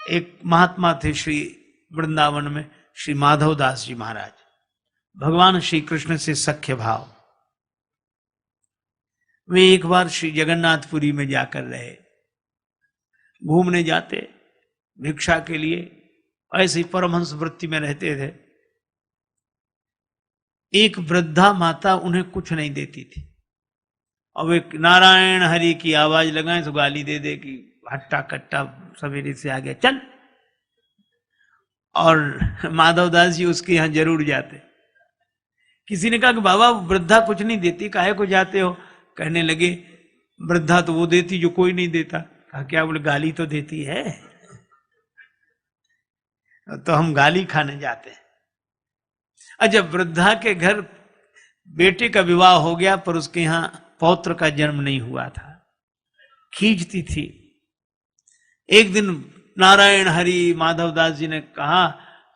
एक महात्मा थे श्री वृंदावन में, श्री माधव दास जी महाराज, भगवान श्री कृष्ण से सख्य भाव। वे एक बार श्री जगन्नाथपुरी में जाकर रहे, घूमने जाते भिक्षा के लिए, ऐसे ही परमहंस वृत्ति में रहते थे। एक वृद्धा माता उन्हें कुछ नहीं देती थी, और वे नारायण हरि की आवाज लगाएं तो गाली दे दे कि हट्टा कट्टा सवेरे से आ गया चल। और माधव दास जी उसके यहां जरूर जाते। किसी ने कहा कि बाबा वृद्धा कुछ नहीं देती, काहे को जाते हो? कहने लगे वृद्धा तो वो देती जो कोई नहीं देता। कहा क्या? बोले गाली तो देती है, तो हम गाली खाने जाते हैं। अच्छा, वृद्धा के घर बेटे का विवाह हो गया, पर उसके यहां पौत्र का जन्म नहीं हुआ था, खींचती थी। एक दिन नारायण हरि माधव दास जी ने कहा,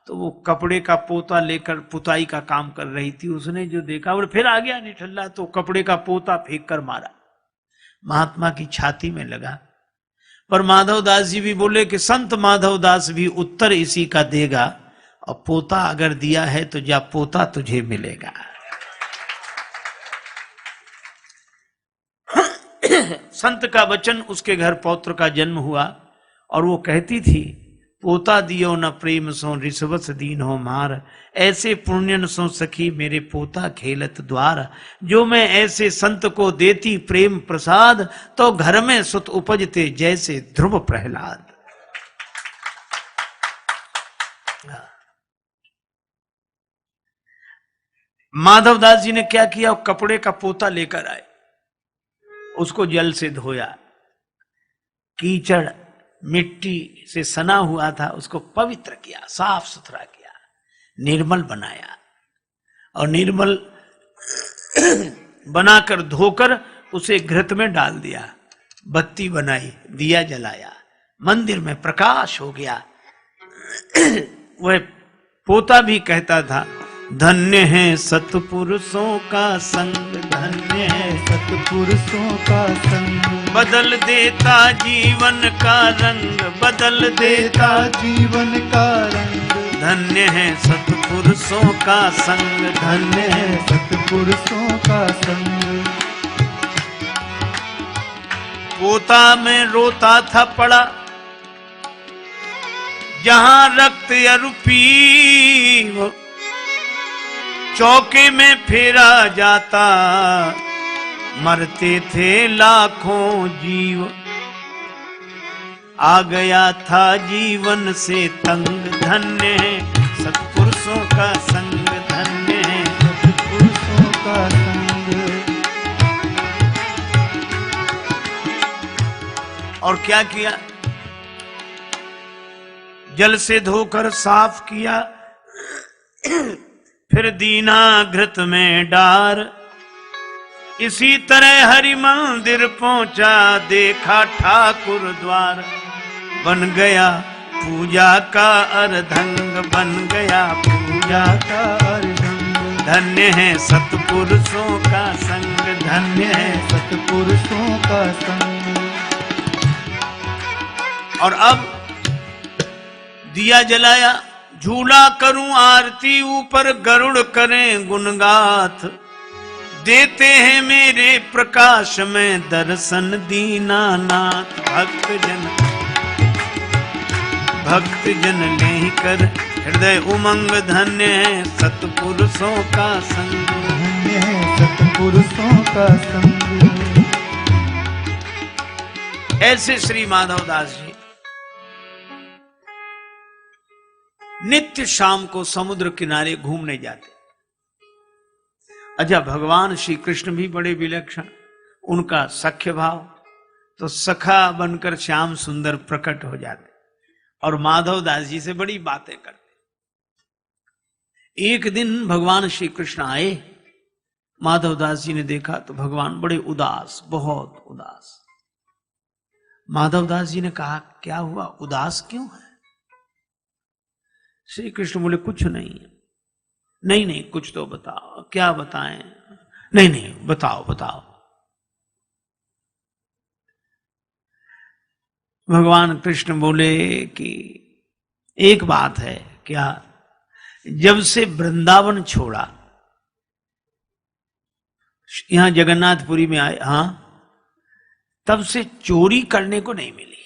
तो वो कपड़े का पोता लेकर पुताई का काम कर रही थी। उसने जो देखा, बोले फिर आ गया निठल्ला, तो कपड़े का पोता फेंक कर मारा, महात्मा की छाती में लगा। पर माधव दास जी भी बोले कि संत माधव दास भी उत्तर इसी का देगा, और पोता अगर दिया है तो जा पोता तुझे मिलेगा। संत का वचन, उसके घर पौत्र का जन्म हुआ, और वो कहती थी पोता दियो न प्रेम सो रिसवस दीन हो मार, ऐसे पुण्यन सो सखी मेरे पोता खेलत द्वार। जो मैं ऐसे संत को देती प्रेम प्रसाद, तो घर में सुत उपजते जैसे ध्रुव प्रहलाद। माधव दास जी ने क्या किया? कपड़े का पोता लेकर आए, उसको जल से धोया, कीचड़ मिट्टी से सना हुआ था, उसको पवित्र किया, साफ सुथरा किया, निर्मल बनाया, और निर्मल बनाकर धोकर उसे घृत में डाल दिया, बत्ती बनाई, दिया जलाया, मंदिर में प्रकाश हो गया। वह पोता भी कहता था धन्य है सतपुरुषों का संग, धन्य है सतपुरुषों का संग, बदल देता जीवन का रंग, बदल देता जीवन का रंग। धन्य है सतपुरुषों का संग, धन्य है सतपुरुषों का संग। पोता में रोता था पड़ा, जहां रक्त अरूपी चौके में फेरा जाता, मरते थे लाखों जीव। आ गया था जीवन से तंग, धन्य है सत्पुरुषों का संग, धन्य है सत्पुरुषों का संग। और क्या किया? जल से धोकर साफ किया, फिर दीना घृत में डार। इसी तरह हरि मंदिर पहुंचा, देखा ठाकुर द्वार। बन गया पूजा का अर्धंग, बन गया पूजा का अर्धंग। धन्य है सतपुरुषों का संग, धन्य है सतपुरुषों का संग। और अब दिया जलाया, झूला करूं आरती, ऊपर गरुड़ करें गुणगाथ। देते हैं मेरे प्रकाश में दर्शन दीनानाथ। भक्त जन लेकर हृदय उमंग, धन्य है सतपुरुषों का संग, धन्य है सतपुरुषों का संग। ऐसे श्री माधव दास जी नित्य शाम को समुद्र किनारे घूमने जाते। अच्छा, भगवान श्री कृष्ण भी बड़े विलक्षण, उनका सख्य भाव, तो सखा बनकर श्याम सुंदर प्रकट हो जाते और माधव दास जी से बड़ी बातें करते। एक दिन भगवान श्री कृष्ण आए, माधव दास जी ने देखा तो भगवान बड़े उदास, बहुत उदास। माधव दास जी ने कहा क्या हुआ, उदास क्यों है? श्री कृष्ण बोले कुछ नहीं। नहीं नहीं कुछ तो बताओ। क्या बताएं? नहीं नहीं बताओ बताओ। भगवान कृष्ण बोले कि एक बात है, क्या? जब से वृंदावन छोड़ा, यहां जगन्नाथपुरी में आए, हां, तब से चोरी करने को नहीं मिली।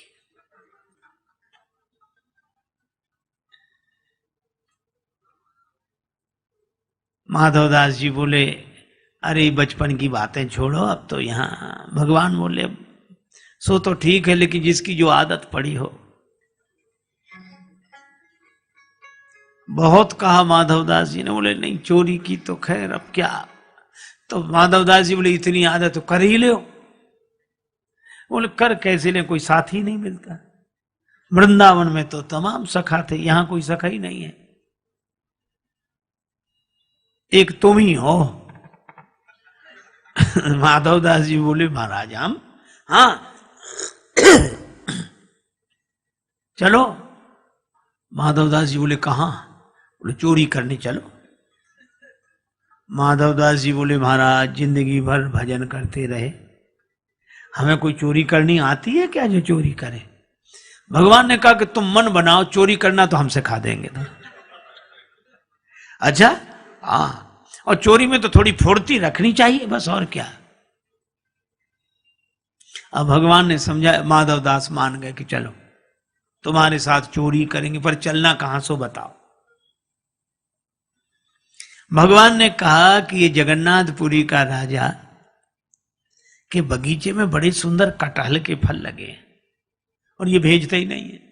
माधवदास जी बोले, अरे बचपन की बातें छोड़ो, अब तो यहां। भगवान बोले, सो तो ठीक है, लेकिन जिसकी जो आदत पड़ी हो। बहुत कहा माधवदास जी ने, बोले नहीं, चोरी की तो खैर अब क्या। तो माधवदास जी बोले, इतनी आदत तो कर ही ले। बोले कर कैसे ले, कोई साथी नहीं मिलता। वृंदावन में तो तमाम सखा थे, यहां कोई सखा ही नहीं है, एक तुम ही हो। माधवदास जी बोले, महाराज हम, हाँ चलो। माधवदास जी बोले, कहां? बोले चोरी करने चलो। माधवदास जी बोले, महाराज जिंदगी भर भजन करते रहे, हमें कोई चोरी करनी आती है क्या जो चोरी करे? भगवान ने कहा कि तुम मन बनाओ, चोरी करना तो हम सिखा देंगे। तो अच्छा, हाँ, और चोरी में तो थोड़ी फुर्ती रखनी चाहिए, बस, और क्या। अब भगवान ने समझा, माधवदास मान गए कि चलो तुम्हारे साथ चोरी करेंगे, पर चलना कहां सो बताओ। भगवान ने कहा कि ये जगन्नाथपुरी का राजा के बगीचे में बड़े सुंदर कटहल के फल लगे हैं, और ये भेजते ही नहीं है।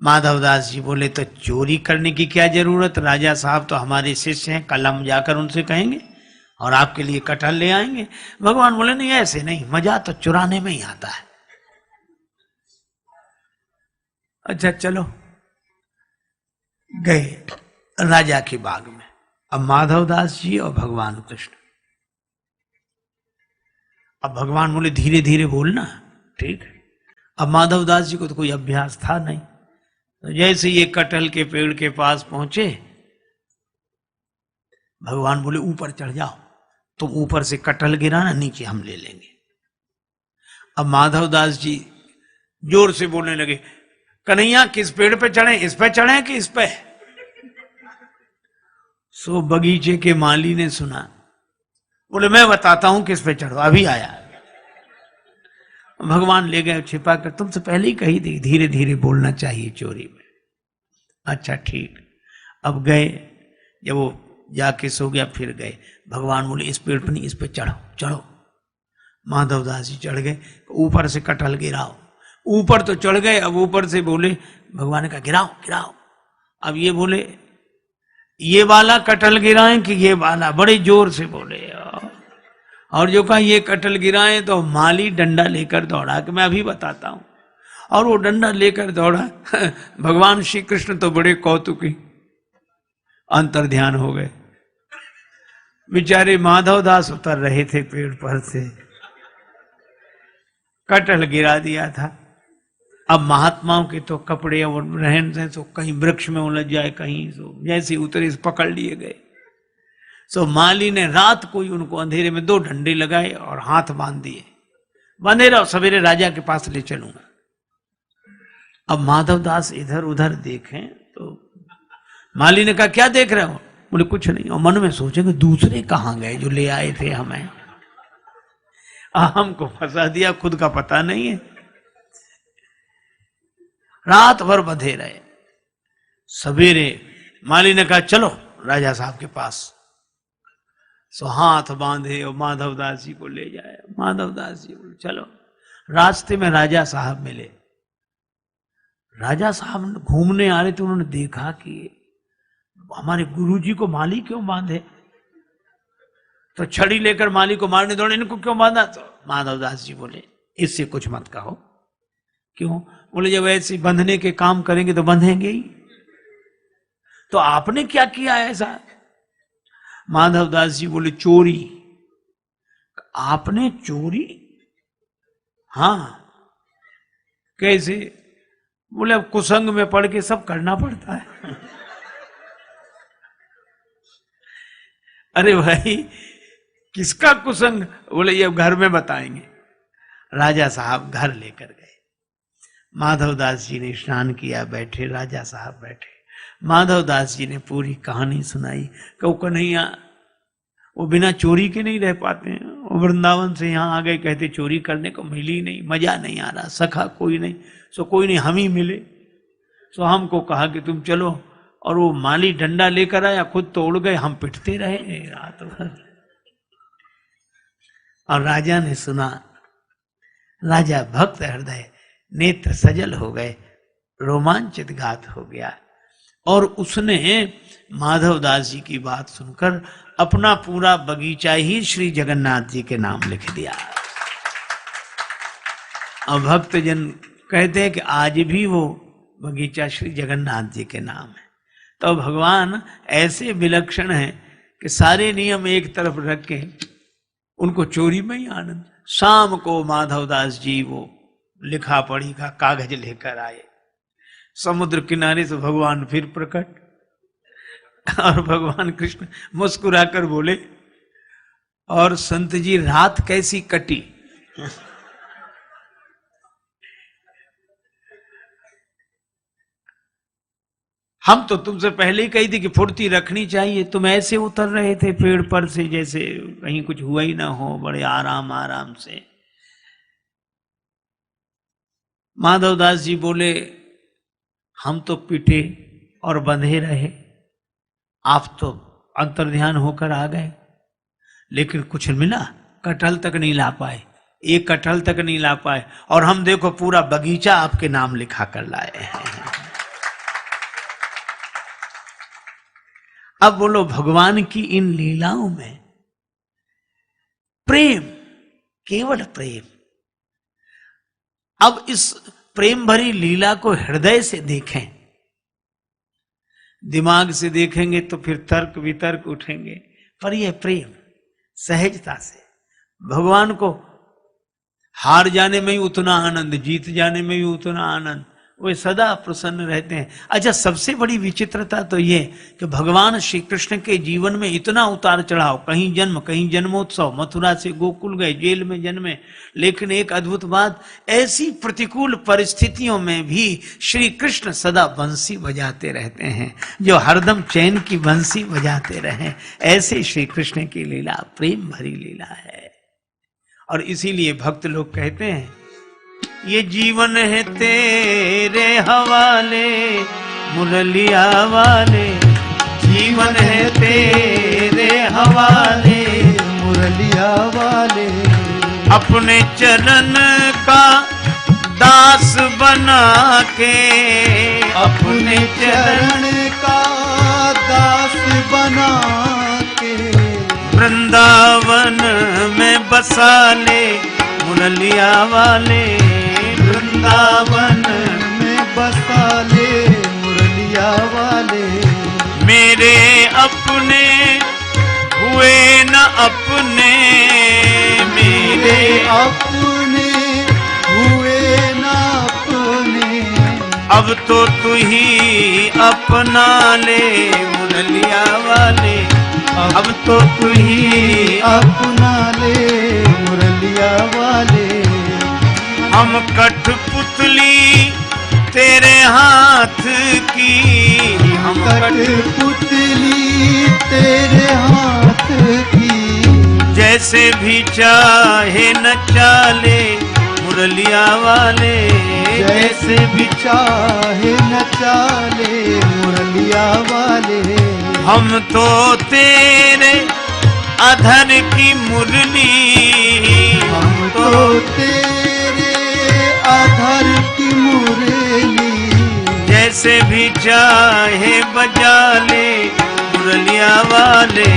माधवदास जी बोले, तो चोरी करने की क्या जरूरत, राजा साहब तो हमारे शिष्य हैं, कल हम जाकर उनसे कहेंगे और आपके लिए कटहल ले आएंगे। भगवान बोले, नहीं ऐसे नहीं, मजा तो चुराने में ही आता है। अच्छा चलो, गए राजा के बाग में। अब माधवदास जी और भगवान कृष्ण। अब भगवान बोले, धीरे धीरे बोलना, ठीक है। अब माधवदास जी को तो कोई अभ्यास था नहीं, तो जैसे ये कटहल के पेड़ के पास पहुंचे, भगवान बोले, ऊपर चढ़ जाओ, तुम ऊपर से कटहल गिराना, नीचे हम ले लेंगे। अब माधवदास जी जोर से बोलने लगे, कन्हैया किस पेड़ पे चढ़े, इस पे चढ़े कि इस पे? सो बगीचे के माली ने सुना, बोले, मैं बताता हूं किस पे चढ़ो, अभी आया। भगवान ले गए छिपा कर, तुमसे पहले ही कही थी धीरे धीरे बोलना चाहिए चोरी में। अच्छा ठीक। अब गए, जब वो जाके सो गया, फिर गए। भगवान बोले, इस पेड़ पर नहीं, इस पे चढ़ो, चढ़ो। माधवदास जी चढ़ गए, ऊपर से कटहल गिराओ। ऊपर तो चढ़ गए, अब ऊपर से बोले, भगवान ने कहा गिराओ गिराओ। अब ये बोले, ये वाला कटहल गिराएं कि ये वाला, बड़े जोर से बोले। और जो कहा ये कटहल गिराएं, तो माली डंडा लेकर दौड़ा कि मैं अभी बताता हूं, और वो डंडा लेकर दौड़ा। भगवान श्री कृष्ण तो बड़े कौतुकी, अंतर ध्यान हो गए। बेचारे माधवदास उतर रहे थे पेड़ पर से, कटहल गिरा दिया था। अब महात्माओं के तो कपड़े और रहन सहन, तो कहीं वृक्ष में उलझ जाए, कहीं तो जैसे उतरे पकड़ लिए गए। सो माली ने रात को ही उनको अंधेरे में 2 डंडे लगाए और हाथ बांध दिए, बंधे रहो, सवेरे राजा के पास ले चलूंगा। अब माधवदास इधर उधर देखें तो माली ने कहा, क्या देख रहे हो? बोले, कुछ नहीं। और मन में सोचेंगे, दूसरे कहां गए जो ले आए थे हमें, हमको फंसा दिया, खुद का पता नहीं है। रात भर बंधे रहे। सवेरे माली ने कहा, चलो राजा साहब के पास। सो हाथ बांधे और माधवदास जी को ले जाए। माधवदास जी बोले, चलो। रास्ते में राजा साहब मिले। राजा साहब घूमने आ रहे थे, उन्होंने देखा कि हमारे गुरुजी को माली क्यों बांधे, तो छड़ी लेकर माली को मारने दौड़े, इनको क्यों बांधा? तो माधवदास जी बोले, इससे कुछ मत कहो। क्यों? बोले, जब ऐसे बंधने के काम करेंगे तो बंधेंगे ही, तो आपने क्या किया ऐसा? माधवदास जी बोले, चोरी। आपने चोरी? हाँ। कैसे? बोले, अब कुसंग में पड़ के सब करना पड़ता है। अरे भाई, किसका कुसंग? बोले, ये घर में बताएंगे। राजा साहब घर लेकर गए। माधवदास जी ने स्नान किया, बैठे, राजा साहब बैठे। माधवदास जी ने पूरी कहानी सुनाई। कहू कन्हैया वो बिना चोरी के नहीं रह पाते हैं। वो वृंदावन से यहाँ आ गए, कहते चोरी करने को मिली नहीं, मजा नहीं आ रहा, सखा कोई नहीं, सो कोई नहीं हम ही मिले। सो हमको कहा कि तुम चलो, और वो माली डंडा लेकर आया, खुद तो उड़ गए, हम पिटते रहे रात भर। और राजा ने सुना, राजा भक्त हृदय, नेत्र सजल हो गए, रोमांचित घात हो गया। और उसने माधवदास जी की बात सुनकर अपना पूरा बगीचा ही श्री जगन्नाथ जी के नाम लिख दिया। और भक्तजन कहते हैं कि आज भी वो बगीचा श्री जगन्नाथ जी के नाम है। तो भगवान ऐसे विलक्षण हैं कि सारे नियम एक तरफ रख के उनको चोरी में ही आनंद। शाम को माधवदास जी वो लिखा पढ़ी का कागज लेकर आए, समुद्र किनारे से भगवान फिर प्रकट। और भगवान कृष्ण मुस्कुराकर बोले, और संत जी रात कैसी कटी? हम तो तुमसे पहले ही कही थी कि फुर्ती रखनी चाहिए, तुम ऐसे उतर रहे थे पेड़ पर से जैसे कहीं कुछ हुआ ही ना हो, बड़े आराम आराम से। माधवदास जी बोले, हम तो पिटे और बंधे रहे, आप तो अंतर्ध्यान होकर आ गए, लेकिन कुछ मिला? कटहल तक नहीं ला पाए, एक कटहल तक नहीं ला पाए, और हम देखो पूरा बगीचा आपके नाम लिखा कर लाए हैं। अब बोलो, भगवान की इन लीलाओं में प्रेम, केवल प्रेम। अब इस प्रेम भरी लीला को हृदय से देखें। दिमाग से देखेंगे तो फिर तर्क वितर्क उठेंगे, पर यह प्रेम सहजता से, भगवान को हार जाने में ही उतना आनंद, जीत जाने में भी उतना आनंद, वे सदा प्रसन्न रहते हैं। अच्छा, सबसे बड़ी विचित्रता तो ये कि भगवान श्री कृष्ण के जीवन में इतना उतार चढ़ाव, कहीं जन्म, कहीं जन्मोत्सव, मथुरा से गोकुल गए, जेल में जन्मे, लेकिन एक अद्भुत बात, ऐसी प्रतिकूल परिस्थितियों में भी श्री कृष्ण सदा बंसी बजाते रहते हैं, जो हरदम चैन की बंसी बजाते रहे। ऐसे श्री कृष्ण की लीला प्रेम भरी लीला है। और इसीलिए भक्त लोग कहते हैं, ये जीवन है तेरे हवाले मुरलिया वाले, जीवन है तेरे हवाले मुरलिया वाले, अपने चरण का दास बना के, अपने चरण का दास बना के, वृंदावन में बसा ले मुरलिया वाले, वृंदावन में बसा ले मुरलिया वाले। मेरे अपने हुए न अपने, मेरे अपने हुए न अपने, अब तो तू ही अपना ले मुरलिया वाले, अब तो तू ही अपना ले मुरलिया वाले। हम कठपुतली तेरे हाथ की, हम कठपुतली तेरे हाथ की, जैसे भी चाहे नचा ले मुरलिया वाले, जैसे भी चाहे नचा ले मुरलिया वाले। हम तो तेरे अधर की मुरली, हम तो तेरे अधर की मुरली, जैसे भी चाहे बजा ले मुरलिया वाले,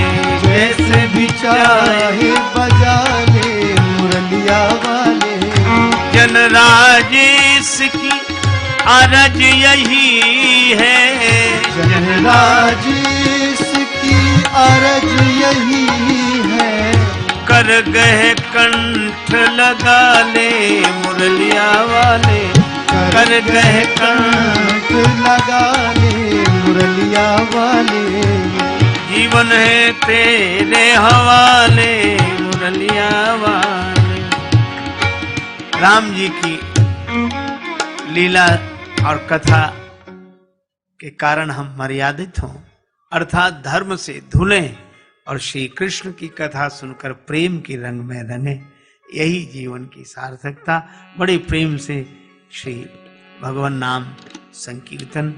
जैसे भी चाहे बजा ले मुरलिया वाले। जन राजेश की अरज यही है, जन राजेश की अरज यही है, कर गए कंठ लगा ले मुरलिया वाले, कर गए कंठ लगा ले मुरलिया वाले। जीवन है तेरे हवाले मुरलिया वाले। राम जी की लीला और कथा के कारण हम मर्यादित हों, अर्थात धर्म से धुलें और श्री कृष्ण की कथा सुनकर प्रेम के रंग में रंगे। यही जीवन की सार्थकता। बड़े प्रेम से श्री भगवान नाम संकीर्तन